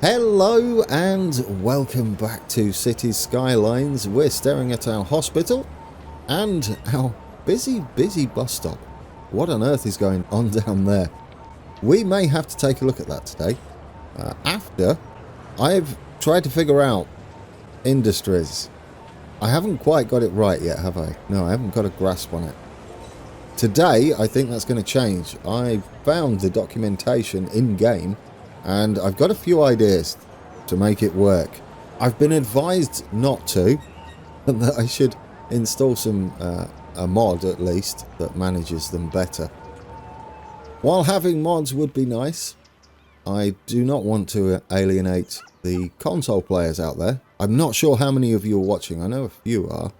Hello and welcome back to City Skylines. We're staring at our hospital and our busy bus stop. What on earth is going on down there? We may have to take a look at that today. After I've tried to figure out industries. I haven't quite got it right yet, have I? No, I haven't got a grasp on it. Today, I think that's going to change. I found the documentation in-game and I've got a few ideas to make it work. I've been advised not to, and that I should install a mod at least that manages them better. While having mods would be nice, I do not want to alienate the console players out there. I'm not sure how many of you are watching. I know a few are,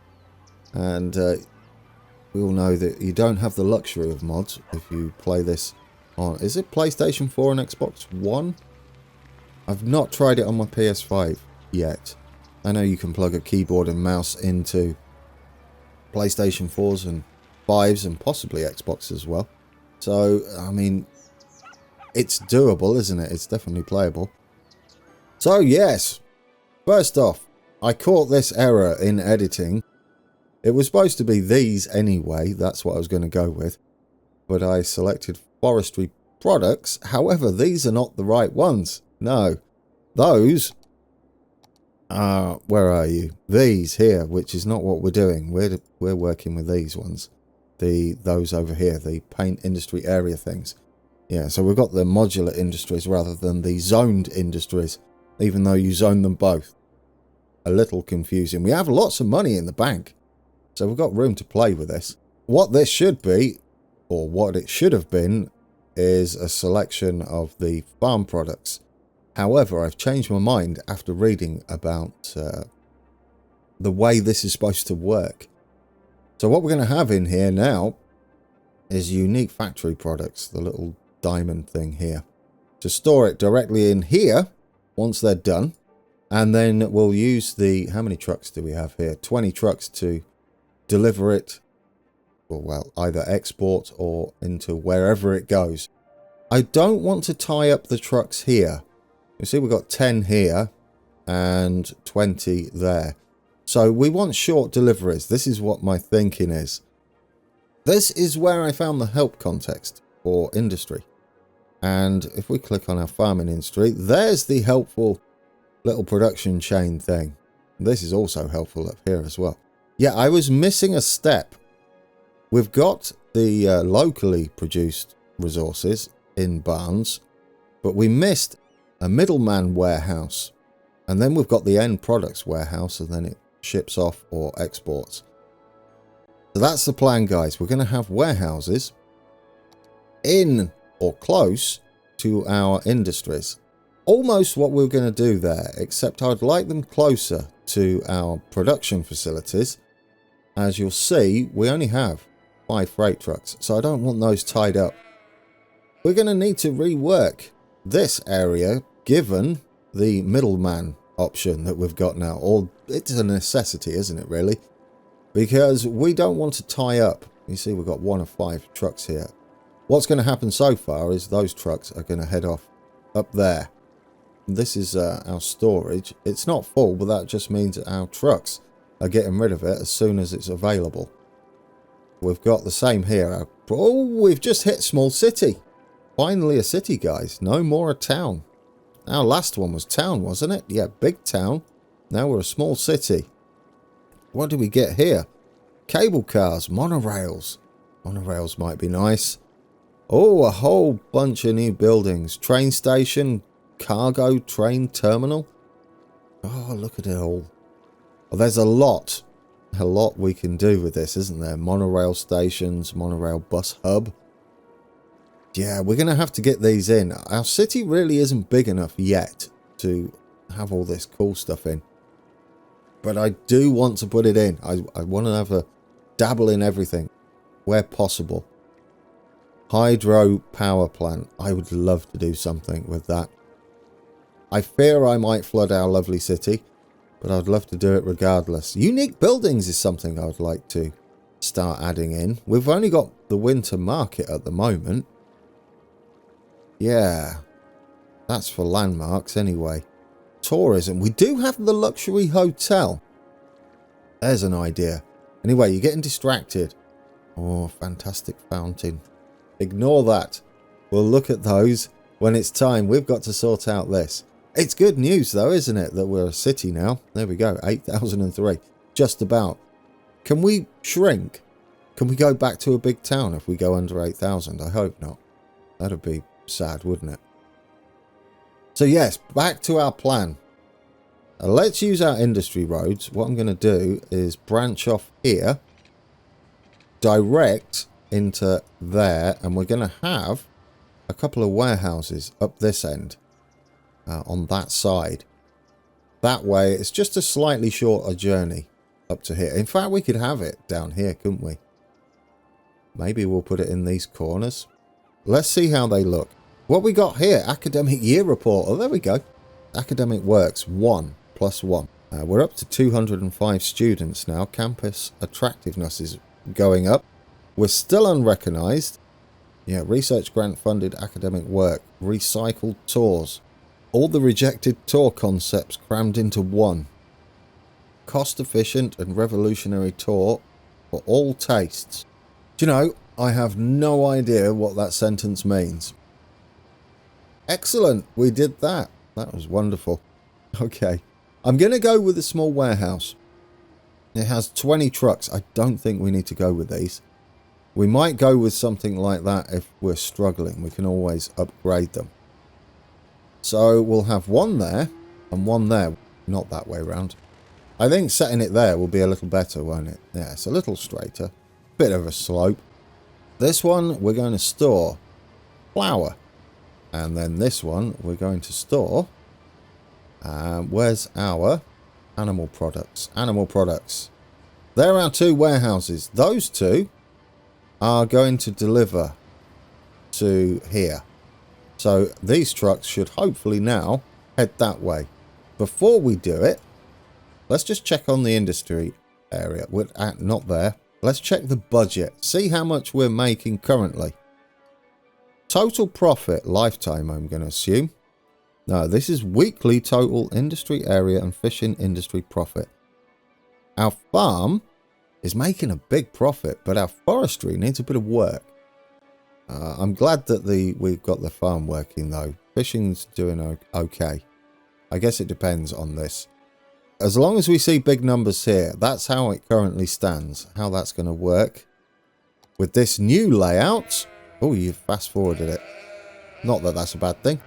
and we all know that you don't have the luxury of mods if you play this on, is it PlayStation 4 and Xbox One? I've not tried it on my PS5 yet. I know you can plug a keyboard and mouse into PlayStation 4s and 5s and possibly Xbox as well. So, I mean, it's doable, isn't it? It's definitely playable. So, yes. First off, I caught this error in editing. It was supposed to be these anyway. That's what I was going to go with. But I selected forestry products. However, these are not the right ones. No, those are, where are you? These here, which is not what we're doing. We're working with these ones. Those over here, the paint industry area things. Yeah, so we've got the modular industries rather than the zoned industries, even though you zone them both. A little confusing. We have lots of money in the bank, so we've got room to play with this. What this should be, or what it should have been, is a selection of the farm products. However, I've changed my mind after reading about the way this is supposed to work. So what we're going to have in here now is unique factory products, the little diamond thing here. To store it directly in here once they're done. And then we'll use how many trucks do we have here? 20 trucks to deliver it. Well, either export or into wherever it goes. I don't want to tie up the trucks here. You see we've got 10 here and 20 there. So we want short deliveries. This is what my thinking is. This is where I found the help context for industry. And if we click on our farming industry, there's the helpful little production chain thing. This is also helpful up here as well. Yeah, I was missing a step. We've got the locally produced resources in barns, but we missed a middleman warehouse. And then we've got the end products warehouse, and then it ships off or exports. So that's the plan, guys. We're going to have warehouses in or close to our industries. Almost what we're going to do there, except I'd like them closer to our production facilities. As you'll see, we only have 5 freight trucks, so I don't want those tied up. We're going to need to rework this area given the middleman option that we've got now. Or it's a necessity, isn't it, really? Because we don't want to tie up. You see, we've got 1 of 5 trucks here. What's going to happen so far is those trucks are going to head off up there. This is our storage. It's not full, but that just means that our trucks are getting rid of it as soon as it's available. We've got the same here. Oh, we've just hit small city. Finally a city, guys. No more a town. Our last one was town, wasn't it? Yeah, big town. Now we're a small city. What do we get here? Cable cars, monorails. Monorails might be nice. Oh, a whole bunch of new buildings. Train station, cargo train terminal. Oh, look at it all. Well, there's a lot we can do with this, isn't there? Monorail stations, monorail bus hub. Yeah, we're going to have to get these in. Our city really isn't big enough yet to have all this cool stuff in. But I do want to put it in. I want to have a dabble in everything where possible. Hydro power plant. I would love to do something with that. I fear I might flood our lovely city, but I'd love to do it regardless. Unique buildings is something I would like to start adding in. We've only got the winter market at the moment. Yeah. That's for landmarks anyway. Tourism. We do have the luxury hotel. There's an idea. Anyway, you're getting distracted. Oh, fantastic fountain. Ignore that. We'll look at those when it's time. We've got to sort out this. It's good news though, isn't it, that we're a city now. There we go, 8,003. Just about. Can we shrink? Can we go back to a big town if we go under 8,000? I hope not. That'd be sad, wouldn't it? So yes, back to our plan. Let's use our industry roads. What I'm going to do is branch off here, direct into there, and we're going to have a couple of warehouses up this end on that side. That way it's just a slightly shorter journey up to here. In fact, we could have it down here, couldn't we? Maybe we'll put it in these corners. Let's see how they look. What we got here, academic year report. Oh, there we go. Academic works 1 + 1. We're up to 205 students now. Campus attractiveness is going up. We're still unrecognized. Yeah, research grant funded academic work. Recycled tours. All the rejected tour concepts crammed into one. Cost efficient and revolutionary tour for all tastes. Do you know, I have no idea what that sentence means. Excellent, we did that. That was wonderful. Okay, I'm going to go with a small warehouse. It has 20 trucks. I don't think we need to go with these. We might go with something like that if we're struggling. We can always upgrade them. So we'll have one there and one there. Not that way around. I think setting it there will be a little better, won't it? Yeah, it's a little straighter. Bit of a slope. This one we're going to store flour. And then this one we're going to store. Where's our animal products? Animal products. There are our two warehouses. Those two are going to deliver to here. So these trucks should hopefully now head that way. Before we do it, let's just check on the industry area. We're not there. Let's check the budget. See how much we're making currently. Total profit lifetime, I'm going to assume. No, this is weekly total industry area and fishing industry profit. Our farm is making a big profit, but our forestry needs a bit of work. I'm glad that we've got the farm working though. Fishing's doing okay. I guess it depends on this. As long as we see big numbers here, that's how it currently stands. How that's going to work. With this new layout... Oh, you've fast forwarded it. Not that that's a bad thing.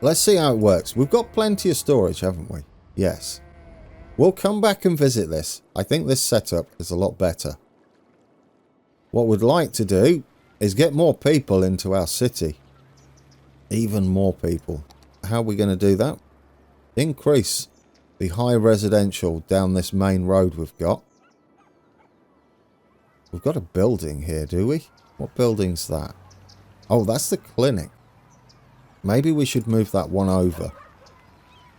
Let's see how it works. We've got plenty of storage, haven't we? Yes. We'll come back and visit this. I think this setup is a lot better. What we'd like to do is get more people into our city. Even more people. How are we going to do that? Increase the high residential down this main road we've got. We've got a building here, do we? What building's that? Oh, that's the clinic. Maybe we should move that one over.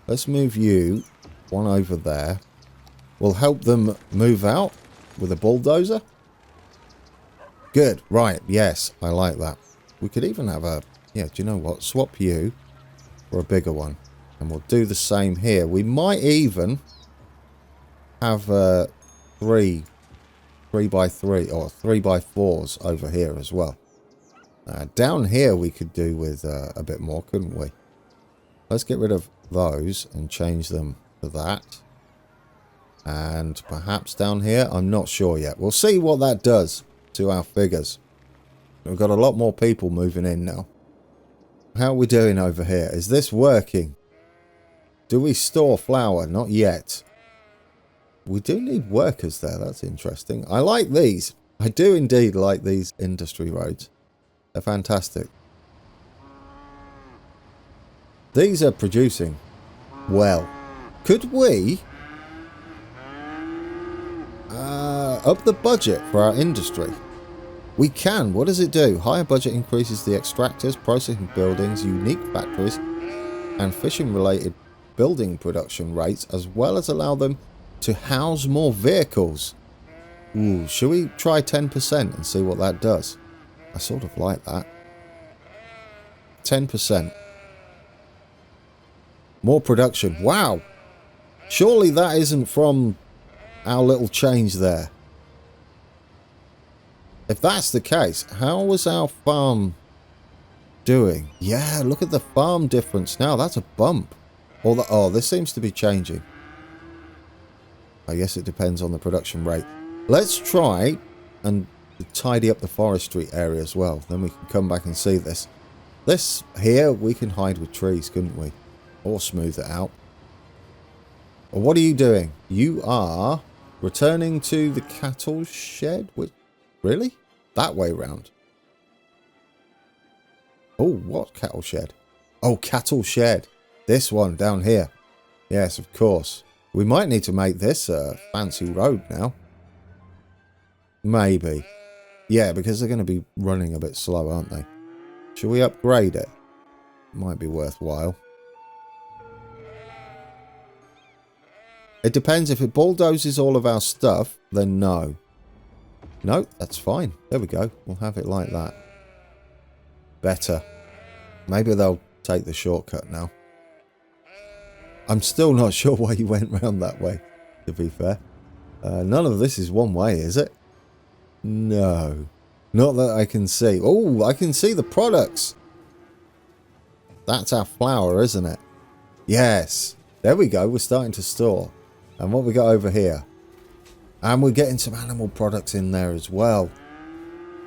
Let's move you one over there. We'll help them move out with a bulldozer. Good. Right. Yes, I like that. We could even have a... Yeah, do you know what? Swap you for a bigger one. And we'll do the same here. We might even have 3 by 3 or 3 by 4s over here as well. Down here we could do with a bit more, couldn't we? Let's get rid of those and change them to that. And perhaps down here, I'm not sure yet. We'll see what that does to our figures. We've got a lot more people moving in now. How are we doing over here? Is this working? Do we store flour? Not yet. We do need workers there. That's interesting. I like these. I do indeed like these industry roads. They're fantastic. These are producing well. Could we up the budget for our industry? We can. What does it do? Higher budget increases the extractors, processing buildings, unique factories, and fishing related building production rates, as well as allow them to house more vehicles. Ooh, should we try 10% and see what that does? I sort of like that. 10%. More production. Wow. Surely that isn't from our little change there. If that's the case, how was our farm doing? Yeah, look at the farm difference now. That's a bump. Oh, this seems to be changing. I guess it depends on the production rate. Let's try and tidy up the forestry area as well. Then we can come back and see this. This here, we can hide with trees, couldn't we? Or smooth it out. Well, what are you doing? You are returning to the cattle shed? Really? That way round. Oh, what cattle shed? Oh, cattle shed. This one down here. Yes, of course. We might need to make this a fancy road now. Maybe. Yeah, because they're going to be running a bit slow, aren't they? Should we upgrade it? Might be worthwhile. It depends. If it bulldozes all of our stuff, then no. No, that's fine. There we go. We'll have it like that. Better. Maybe they'll take the shortcut now. I'm still not sure why you went round that way, to be fair. None of this is one way, is it? No. Not that I can see. Oh, I can see the products. That's our flour, isn't it? Yes. There we go. We're starting to store. And what we got over here? And we're getting some animal products in there as well.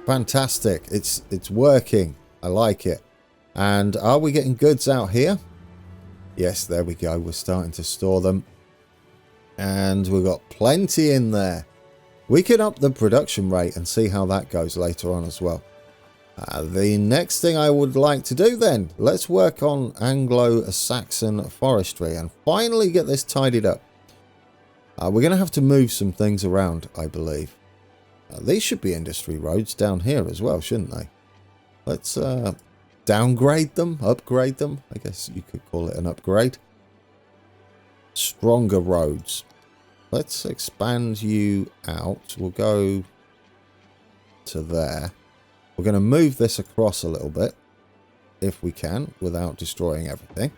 Fantastic. It's working. I like it. And are we getting goods out here? Yes, there we go. We're starting to store them. And we've got plenty in there. We can up the production rate and see how that goes later on as well. The next thing I would like to do then, let's work on Anglo-Saxon forestry and finally get this tidied up. We're going to have to move some things around, I believe. These should be industry roads down here as well, shouldn't they? Let's downgrade them, upgrade them. I guess you could call it an upgrade. Stronger roads. Let's expand you out. We'll go to there. We're going to move this across a little bit, if we can, without destroying everything.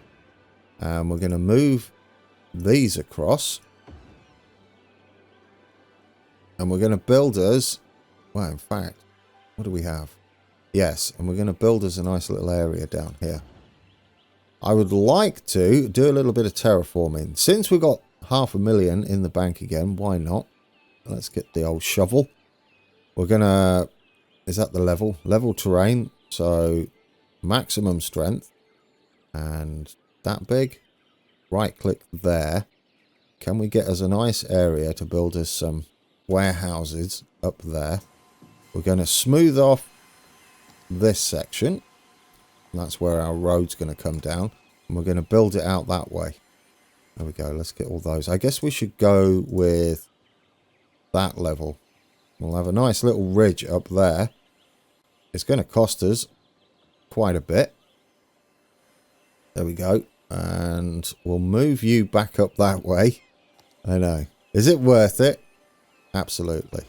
And we're going to move these across. And we're going to build us... Well, in fact, what do we have? Yes, and we're going to build us a nice little area down here. I would like to do a little bit of terraforming. Since we've got 500,000 in the bank again, why not? Let's get the old shovel. We're going to... Is that the level? Level terrain. So, maximum strength. And that big. Right click there. Can we get us a nice area to build us some warehouses up there? We're going to smooth off this section. And that's where our road's going to come down. And we're going to build it out that way. There we go. Let's get all those. I guess we should go with that level. We'll have a nice little ridge up there. It's going to cost us quite a bit. There we go. And we'll move you back up that way. I know. Is it worth it? Absolutely.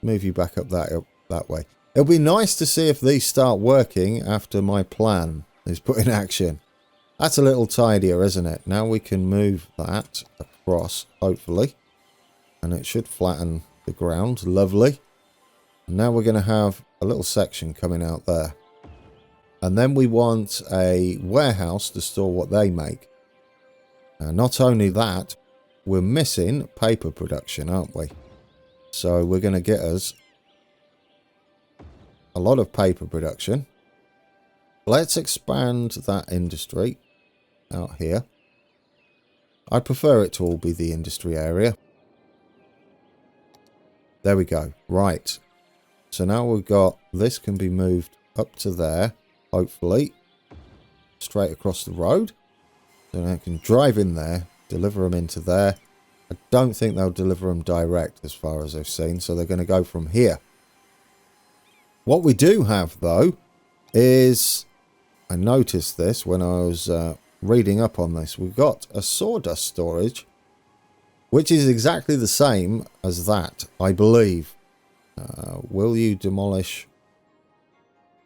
Move you back up that way. It'll be nice to see if these start working after my plan is put in action. That's a little tidier, isn't it? Now we can move that across, hopefully. And it should flatten the ground. Lovely. And now we're going to have a little section coming out there. And then we want a warehouse to store what they make. Not only that, we're missing paper production, aren't we? So we're going to get us a lot of paper production. Let's expand that industry out here. I prefer it to all be the industry area. There we go. Right. So now we've got, this can be moved up to there, hopefully. Straight across the road. Then I can drive in there, deliver them into there. I don't think they'll deliver them direct as far as I've seen, so they're going to go from here. What we do have, though, is... I noticed this when I was reading up on this. We've got a sawdust storage, which is exactly the same as that, I believe. Will you demolish...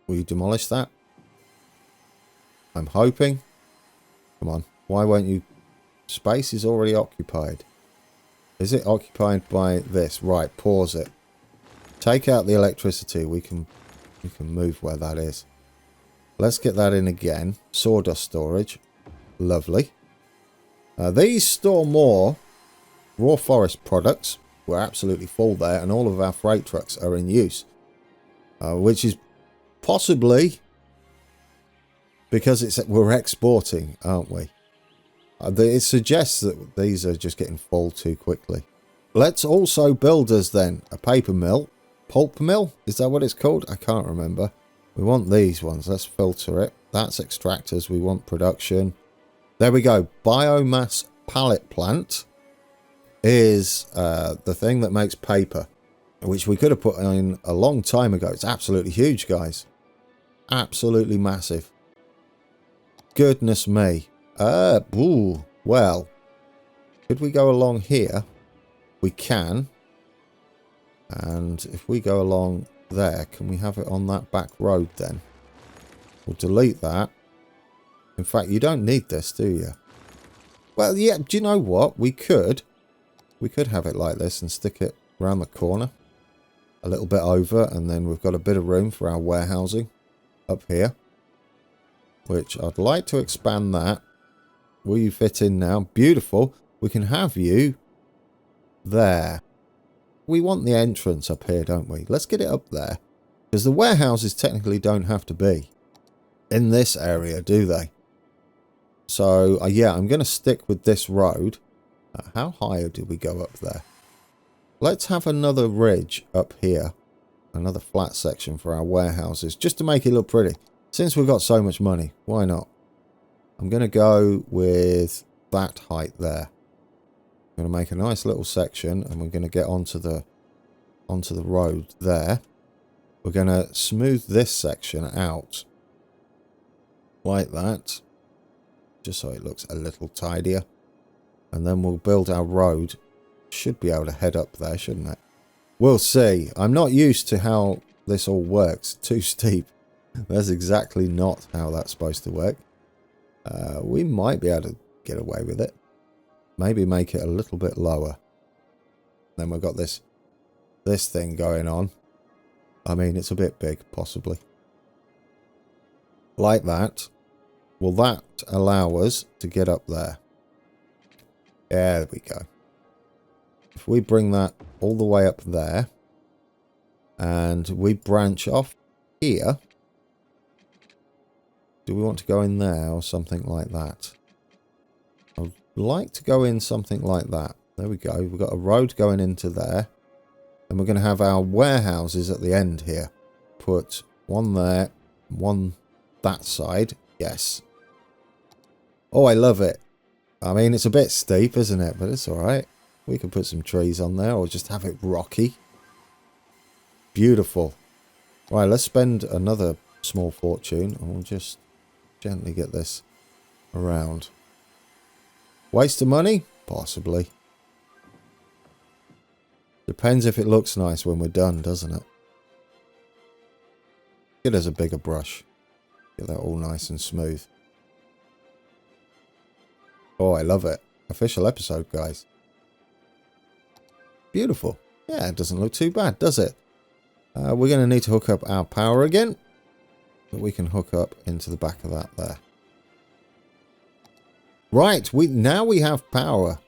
Will you demolish that? I'm hoping. Come on. Why won't you? Space is already occupied. Is it occupied by this? Right, pause it. Take out the electricity. We can move where that is. Let's get that in again. Sawdust storage. Lovely. These store more raw forest products. We're absolutely full there, and all of our freight trucks are in use. Which is possibly because we're exporting, aren't we? It suggests that these are just getting full too quickly. Let's also build us then a paper mill. Pulp mill? Is that what it's called? I can't remember. We want these ones. Let's filter it. That's extractors. We want production. There we go. Biomass pallet plant is the thing that makes paper, which we could have put in a long time ago. It's absolutely huge, guys. Absolutely massive. Goodness me. Ooh, well, could we go along here? We can. And if we go along there, can we have it on that back road then? We'll delete that. In fact, you don't need this, do you? Well, yeah, do you know what? We could have it like this and stick it around the corner. A little bit over, and then we've got a bit of room for our warehousing up here. Which I'd like to expand that. Will you fit in now? Beautiful. We can have you there. We want the entrance up here, don't we? Let's get it up there. Because the warehouses technically don't have to be in this area, do they? So, yeah, I'm going to stick with this road. How high did we go up there? Let's have another ridge up here. Another flat section for our warehouses. Just to make it look pretty. Since we've got so much money, why not? I'm going to go with that height there. I'm going to make a nice little section, and we're going to get onto the road there. We're going to smooth this section out like that, just so it looks a little tidier. And then we'll build our road. Should be able to head up there, shouldn't it? We'll see. I'm not used to how this all works. Too steep. That's exactly not how that's supposed to work. We might be able to get away with it. Maybe make it a little bit lower. Then we've got this thing going on. I mean, it's a bit big, possibly. Like that. Will that allow us to get up there? Yeah, there we go. If we bring that all the way up there, and we branch off here, do we want to go in there or something like that? I'd like to go in something like that. There we go. We've got a road going into there. And we're going to have our warehouses at the end here. Put one there, one that side. Yes. Oh, I love it. I mean, it's a bit steep, isn't it? But it's alright. We can put some trees on there or just have it rocky. Beautiful. Right, let's spend another small fortune. And we'll just gently get this around. Waste of money? Possibly. Depends if it looks nice when we're done, doesn't it? Get us a bigger brush. Get that all nice and smooth. Oh, I love it. Official episode, guys. Beautiful. Yeah, it doesn't look too bad, does it? We're going to need to hook up our power again. But we can hook up into the back of that there. Right, now we have power.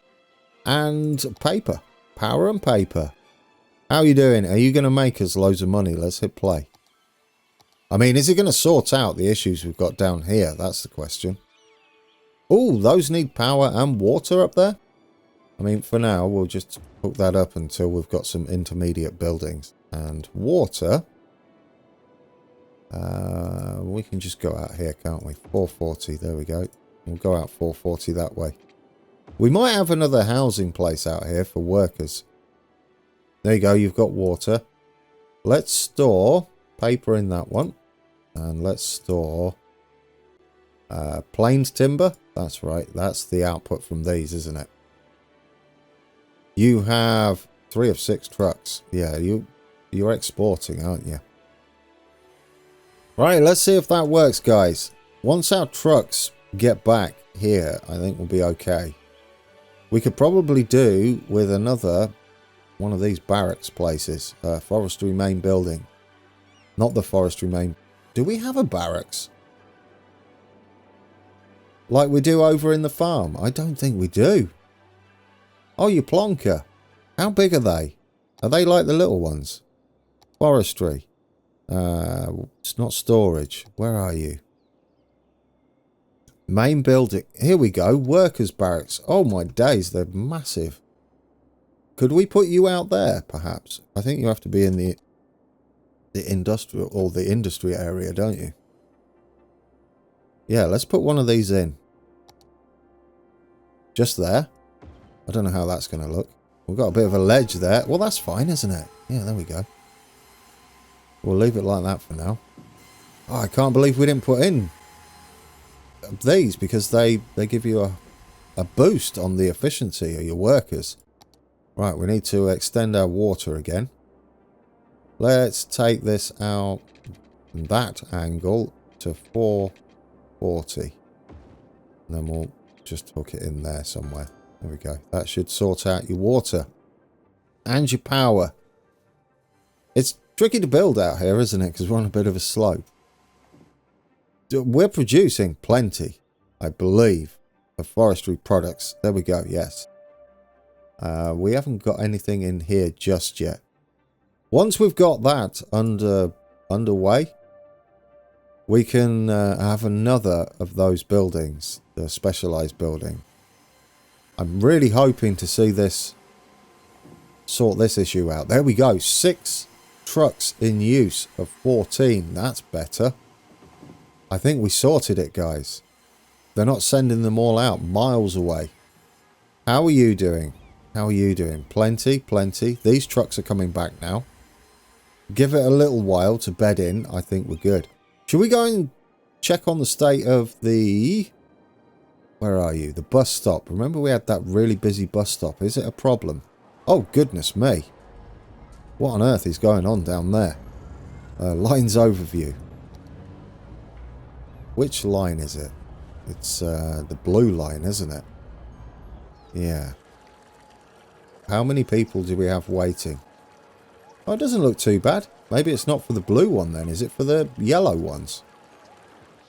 And paper. Power and paper. How are you doing? Are you going to make us loads of money? Let's hit play. I mean, is it going to sort out the issues we've got down here? That's the question. Oh, those need power and water up there? I mean, for now, we'll just hook that up until we've got some intermediate buildings. And water. We can just go out here, can't we? 440, there we go. We'll go out 440 that way. We might have another housing place out here for workers. There you go, you've got water. Let's store paper in that one. And let's store plains timber. That's right, that's the output from these, isn't it? You have 3 of 6 trucks. Yeah, you're exporting, aren't you? Right, let's see if that works, guys. Once our trucks get back here, I think we'll be okay. We could probably do with another one of these barracks places. Forestry main building. Not the forestry main. Do we have a barracks? Like we do over in the farm? I don't think we do. Oh, you plonker. How big are they? Are they like the little ones? Forestry. It's not storage. Where are you? Main building. Here we go. Workers' barracks. Oh my days, they're massive. Could we put you out there, perhaps? I think you have to be in the industrial or the industry area, don't you? Yeah, let's put one of these in. Just there. I don't know how that's going to look. We've got a bit of a ledge there. Well, that's fine, isn't it? Yeah, there we go. We'll leave it like that for now. Oh, I can't believe we didn't put in these because they give you a boost on the efficiency of your workers. Right, we need to extend our water again. Let's take this out that angle to 440. And then we'll just hook it in there somewhere. There we go. That should sort out your water. And your power. It's tricky to build out here, isn't it? Because we're on a bit of a slope. We're producing plenty, I believe, of forestry products. There we go, yes. We haven't got anything in here just yet. Once we've got that underway, we can have another of those buildings, the specialized building. I'm really hoping to see this sort this issue out. There we go. 6 trucks in use of 14. That's better. I think we sorted it, guys. They're not sending them all out miles away. How are you doing? How are you doing? Plenty, plenty. These trucks are coming back now. Give it a little while to bed in. I think we're good. Should we go and check on the state of the... Where are you? The bus stop. Remember we had that really busy bus stop. Is it a problem? Oh, goodness me. What on earth is going on down there? Lines overview. Which line is it? It's the blue line, isn't it? Yeah. How many people do we have waiting? Oh, it doesn't look too bad. Maybe it's not for the blue one then. Is it for the yellow ones?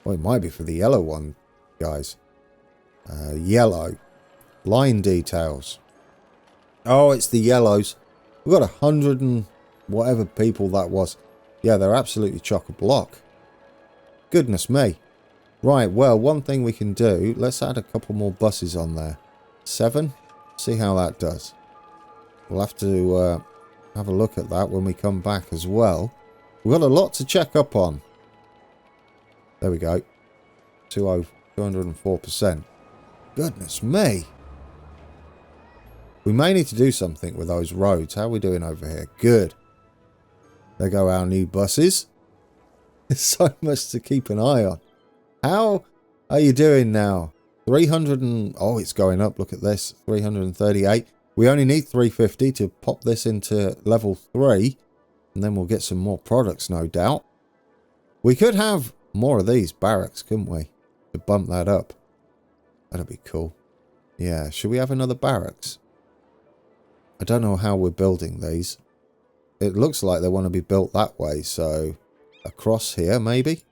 Well, it might be for the yellow one, guys. Yellow. Line details. Oh, it's the yellows. We've got 100 and whatever people that was. Yeah, they're absolutely chock-a-block. Goodness me. Right, well, one thing we can do, let's add a couple more buses on there. 7. See how that does. We'll have to have a look at that when we come back as well. We've got a lot to check up on. There we go. 204%. Goodness me. We may need to do something with those roads. How are we doing over here? Good. There go our new buses. There's so much to keep an eye on. How are you doing now? 300 and... Oh, it's going up. Look at this. 338. We only need 350 to pop this into level 3. And then we'll get some more products, no doubt. We could have more of these barracks, couldn't we? To bump that up. That'd be cool. Yeah, should we have another barracks? I don't know how we're building these. It looks like they want to be built that way, so across here maybe?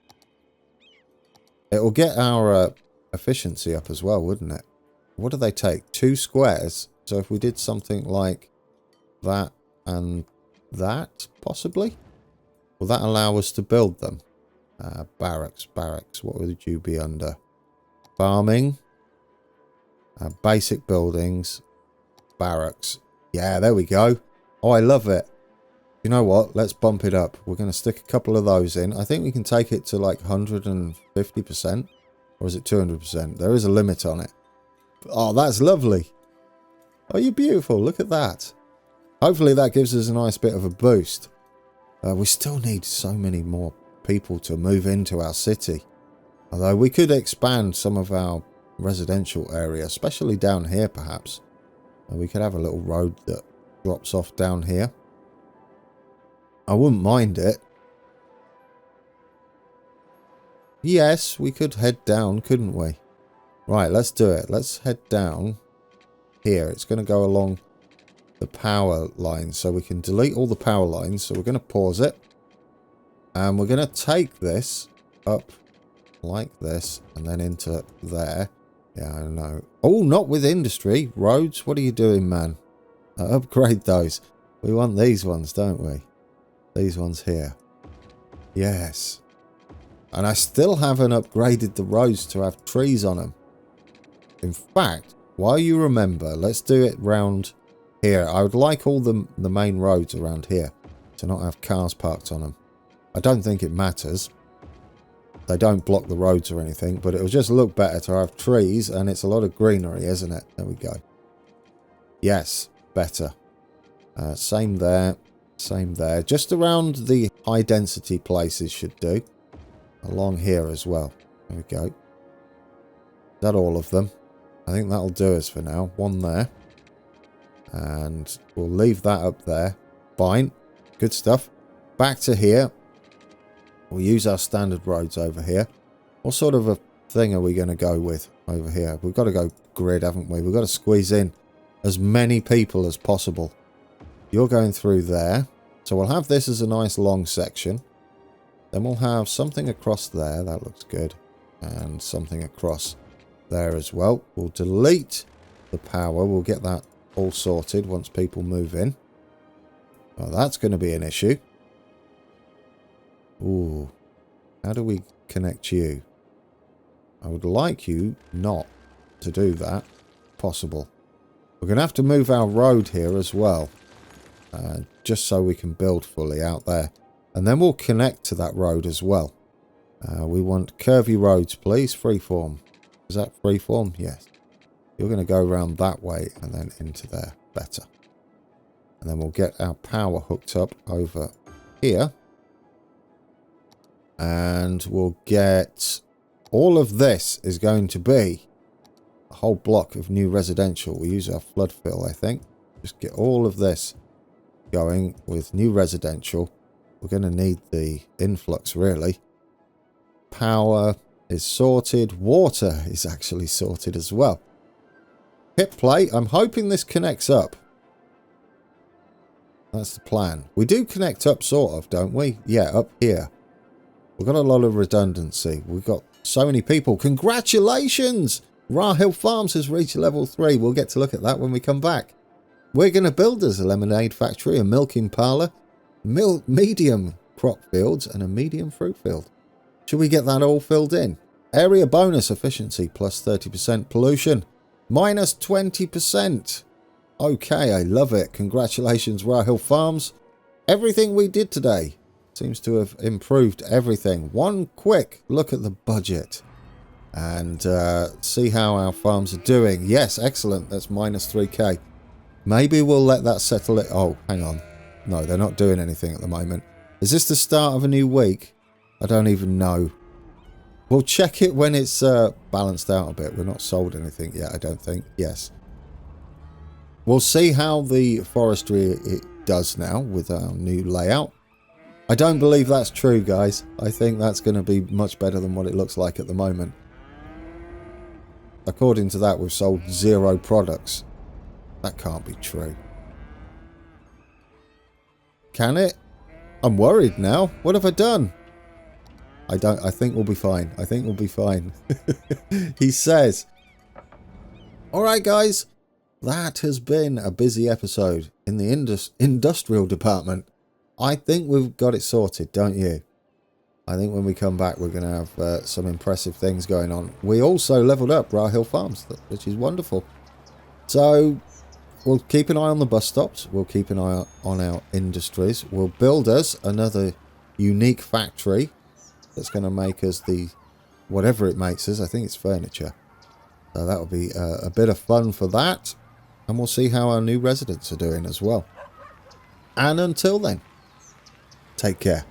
It will get our efficiency up as well, wouldn't it? What do they take? 2 squares. So if we did something like that and that, possibly? Will that allow us to build them? Barracks. What would you be under? Farming. Basic buildings. Barracks. Yeah, there we go. Oh, I love it. You know what? Let's bump it up. We're going to stick a couple of those in. I think we can take it to like 150%. Or is it 200%? There is a limit on it. Oh, that's lovely. Oh, you're beautiful. Look at that. Hopefully that gives us a nice bit of a boost. We still need so many more people to move into our city. Although we could expand some of our residential area, especially down here perhaps. We could have a little road that drops off down here. I wouldn't mind it. Yes, we could head down, couldn't we? Right, let's do it. Let's head down here. It's going to go along the power lines, so we can delete all the power lines. So we're going to pause it. And we're going to take this up like this and then into there. Yeah, I know. Oh, not with industry. Roads, what are you doing, man? Upgrade those. We want these ones, don't we? These ones here. Yes. And I still haven't upgraded the roads to have trees on them. In fact, while you remember, let's do it round here. I would like all the main roads around here to not have cars parked on them. I don't think it matters. They don't block the roads or anything, but it'll just look better to have trees, and it's a lot of greenery, isn't it? There we go. Yes, better. Same there. Same there. Just around the high density places should do. Along here as well. There we go. Is that all of them? I think that'll do us for now. One there. And we'll leave that up there. Fine. Good stuff. Back to here. We'll use our standard roads over here. What sort of a thing are we going to go with over here? We've got to go grid, haven't we? We've got to squeeze in as many people as possible. You're going through there. So we'll have this as a nice long section. Then we'll have something across there. That looks good. And something across there as well. We'll delete the power. We'll get that all sorted once people move in. Well, that's going to be an issue. Ooh. How do we connect you? I would like you not to do that. Possible. We're going to have to move our road here as well. Just so we can build fully out there. And then we'll connect to that road as well. We want curvy roads, please. Freeform. Is that freeform? Yes. You're going to go around that way and then into there. Better. And then we'll get our power hooked up over here. And we'll get... all of this is going to be a whole block of new residential. We use our flood fill, I think. Just get all of this going with new residential. We're going to need the influx, really. Power is sorted. Water is actually sorted as well. Hit play. I'm hoping this connects up. That's the plan. We do connect up, sort of, don't we? Yeah, up here. We've got a lot of redundancy. We've got so many people. Congratulations! Rahil Farms has reached level 3. We'll get to look at that when we come back. We're going to build us a lemonade factory, a milking parlour, medium crop fields, and a medium fruit field. Should we get that all filled in? Area bonus efficiency plus 30%, pollution minus 20%. Okay, I love it. Congratulations, Rahil Farms. Everything we did today seems to have improved everything. One quick look at the budget and see how our farms are doing. Yes, excellent. That's minus 3k. Maybe we'll let that settle it. Oh, hang on. No, they're not doing anything at the moment. Is this the start of a new week? I don't even know. We'll check it when it's balanced out a bit. We're not sold anything yet, I don't think. Yes. We'll see how the forestry it does now with our new layout. I don't believe that's true, guys. I think that's going to be much better than what it looks like at the moment. According to that, we've sold 0 products. That can't be true. Can it? I'm worried now. What have I done? I think we'll be fine. I think we'll be fine. He says. Alright, guys. That has been a busy episode in the industrial department. I think we've got it sorted, don't you? I think when we come back, we're going to have some impressive things going on. We also leveled up Rahil Farms, which is wonderful. So we'll keep an eye on the bus stops. We'll keep an eye on our industries. We'll build us another unique factory that's going to make us the... whatever it makes us. I think it's furniture. So that'll be a bit of fun for that. And we'll see how our new residents are doing as well. And until then, take care.